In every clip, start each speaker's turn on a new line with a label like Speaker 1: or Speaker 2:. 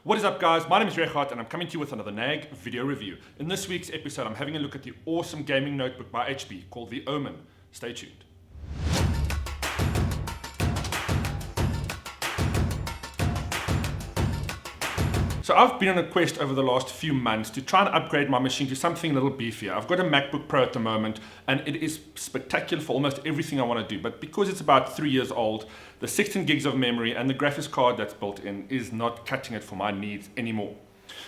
Speaker 1: What is up, guys? My name is Regardt and I'm coming to you with another NAG video review. In this week's episode, I'm having a look at the awesome gaming notebook by HP called the Omen. Stay tuned. So I've been on a quest over the last few months to try and upgrade my machine to something a little beefier. I've got a MacBook Pro at the moment and it is spectacular for almost everything I want to do, but because it's about 3 years old, the 16 gigs of memory and the graphics card that's built in is not cutting it for my needs anymore.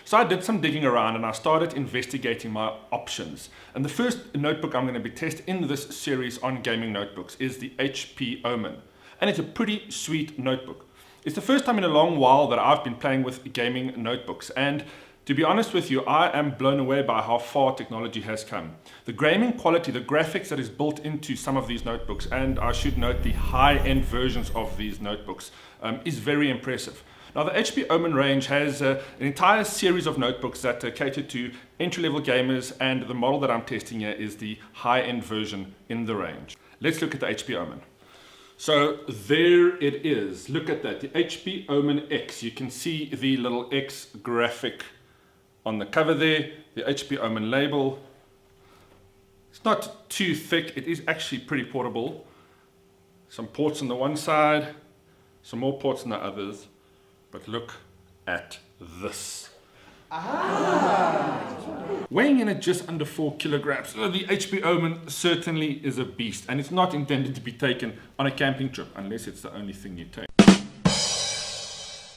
Speaker 1: So I did some digging around and I started investigating my options. And the first notebook I'm going to be testing in this series on gaming notebooks is the HP Omen. And it's a pretty sweet notebook. It's the first time in a long while that I've been playing with gaming notebooks, and to be honest with you, I am blown away by how far technology has come. The gaming quality, the graphics that is built into some of these notebooks, and I should note the high-end versions of these notebooks, is very impressive. Now, the HP Omen range has an entire series of notebooks that cater to entry-level gamers, and the model that I'm testing here is the high-end version in the range. Let's look at the HP Omen. So there it is. Look at that, the HP Omen X. You can see the little X graphic on the cover there, the HP Omen label. It's not too thick, it is actually pretty portable. Some ports on the one side, some more ports on the others, but look at this. Weighing in at just under 4 kilograms, the HP Omen certainly is a beast, and it's not intended to be taken on a camping trip, unless it's the only thing you take.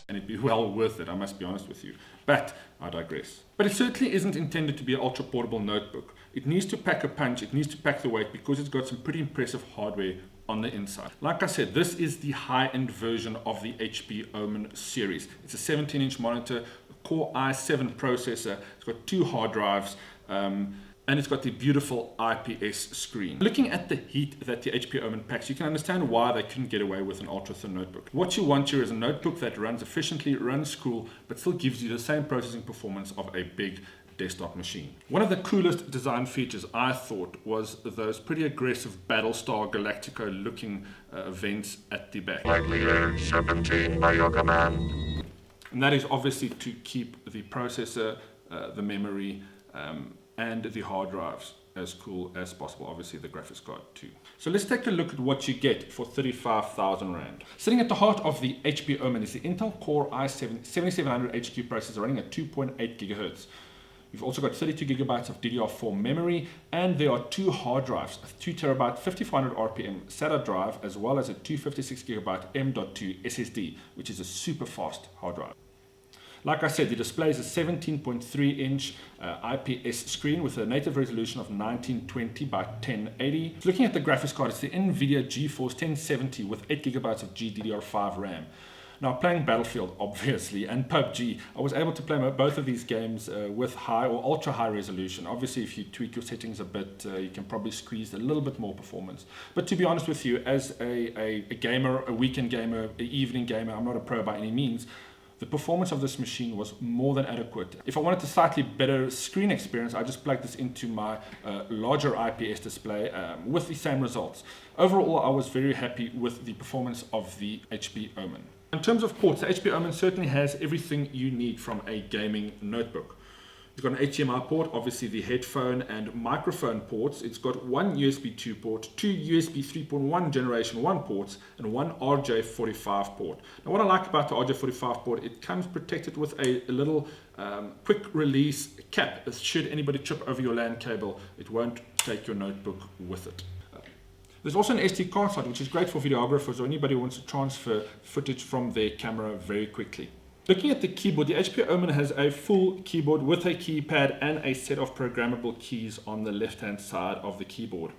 Speaker 1: And it'd be well worth it, I must be honest with you. But I digress. But it certainly isn't intended to be an ultra portable notebook. It needs to pack a punch, it needs to pack the weight, because it's got some pretty impressive hardware on the inside. Like I said, this is the high-end version of the HP Omen series. It's a 17-inch monitor, Core i7 processor, it's got 2 hard drives, and it's got the beautiful IPS screen. Looking at the heat that the HP Omen packs, you can understand why they couldn't get away with an ultra-thin notebook. What you want here is a notebook that runs efficiently, runs cool, but still gives you the same processing performance of a big desktop machine. One of the coolest design features, I thought, was those pretty aggressive Battlestar Galactica looking vents at the back.
Speaker 2: Likely age 17 by your command.
Speaker 1: And that is obviously to keep the processor, the memory, and the hard drives as cool as possible. Obviously the graphics card too. So let's take a look at what you get for 35,000 Rand. Sitting at the heart of the HP Omen is the Intel Core i7 7700 HQ processor running at 2.8 gigahertz. You've also got 32 gigabytes of DDR4 memory, and there are 2 hard drives, a 2 terabyte 5400 RPM SATA drive, as well as a 256 gigabyte M.2 SSD, which is a super fast hard drive. Like I said, the display is a 17.3 inch IPS screen with a native resolution of 1920 by 1080. Looking at the graphics card, it's the NVIDIA GeForce 1070 with 8 gigabytes of GDDR5 RAM. Now, playing Battlefield, obviously, and PUBG, I was able to play both of these games with high or ultra high resolution. Obviously, if you tweak your settings a bit, you can probably squeeze a little bit more performance. But to be honest with you, as a gamer, a weekend gamer, an evening gamer, I'm not a pro by any means, the performance of this machine was more than adequate. If I wanted a slightly better screen experience, I just plugged this into my larger IPS display with the same results. Overall, I was very happy with the performance of the HP Omen. In terms of ports, the HP Omen certainly has everything you need from a gaming notebook. It's got an HDMI port, obviously the headphone and microphone ports. It's got 1 USB 2 port, 2 USB 3.1 generation 1 ports, and 1 RJ45 port. Now, what I like about the RJ45 port, it comes protected with a little quick release cap. Should anybody trip over your LAN cable, it won't take your notebook with it. There's also an SD card slot, which is great for videographers or anybody who wants to transfer footage from their camera very quickly. Looking at the keyboard, the HP Omen has a full keyboard with a keypad and a set of programmable keys on the left-hand side of the keyboard.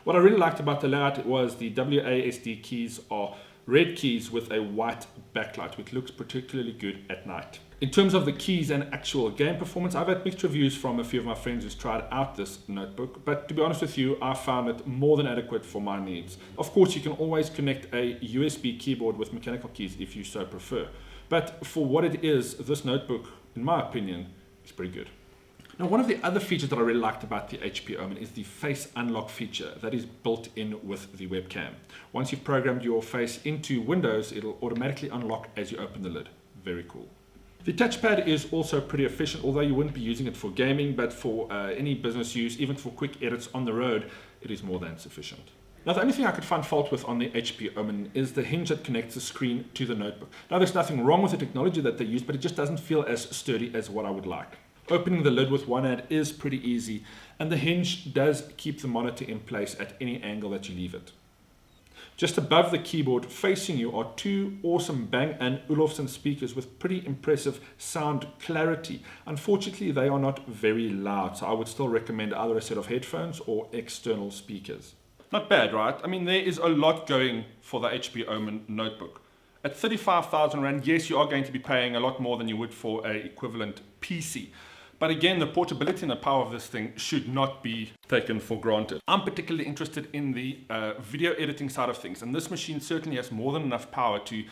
Speaker 1: What I really liked about the layout was the WASD keys are red keys with a white backlight, which looks particularly good at night. In terms of the keys and actual game performance, I've had mixed reviews from a few of my friends who's tried out this notebook, but to be honest with you, I found it more than adequate for my needs. Of course, you can always connect a USB keyboard with mechanical keys if you so prefer. But for what it is, this notebook, in my opinion, is pretty good. Now, one of the other features that I really liked about the HP Omen is the face unlock feature that is built in with the webcam. Once you've programmed your face into Windows, it'll automatically unlock as you open the lid. Very cool. The touchpad is also pretty efficient, although you wouldn't be using it for gaming, but for any business use, even for quick edits on the road, it is more than sufficient. Now, the only thing I could find fault with on the HP Omen is the hinge that connects the screen to the notebook. Now, there's nothing wrong with the technology that they use, but it just doesn't feel as sturdy as what I would like. Opening the lid with one hand is pretty easy, and the hinge does keep the monitor in place at any angle that you leave it. Just above the keyboard facing you are two awesome Bang & Olufsen speakers with pretty impressive sound clarity. Unfortunately, they are not very loud, so I would still recommend either a set of headphones or external speakers. Not bad, right? I mean, there is a lot going for the HP Omen notebook. At 35,000 Rand, yes, you are going to be paying a lot more than you would for an equivalent PC. But again, the portability and the power of this thing should not be taken for granted. I'm particularly interested in the video editing side of things, and this machine certainly has more than enough power to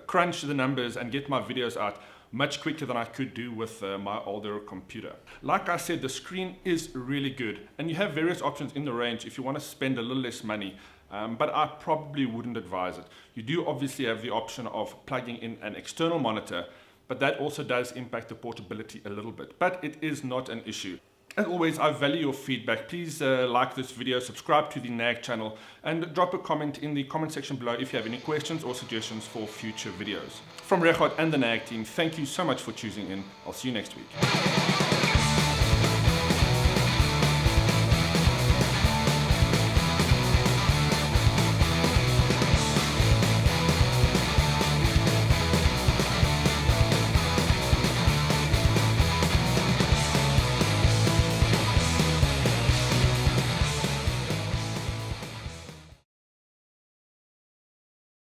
Speaker 1: crunch the numbers and get my videos out much quicker than I could do with my older computer. Like I said, the screen is really good, and you have various options in the range if you want to spend a little less money. But I probably wouldn't advise it. You do obviously have the option of plugging in an external monitor, but that also does impact the portability a little bit. But it is not an issue. As always, I value your feedback. Please like this video, subscribe to the NAG channel, and drop a comment in the comment section below if you have any questions or suggestions for future videos. From Regardt and the NAG team, thank you so much for choosing in. I'll see you next week.